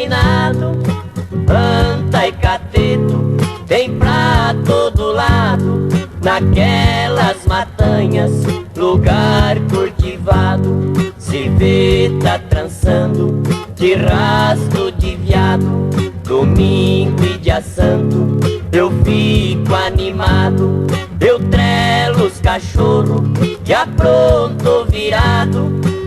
iluminado, anta e cateto tem pra todo lado. Naquelas matanhas, lugar cultivado, se vê tá trançando de rastro de viado. Domingo e dia santo eu fico animado, eu trelo os cachorro que apronto virado.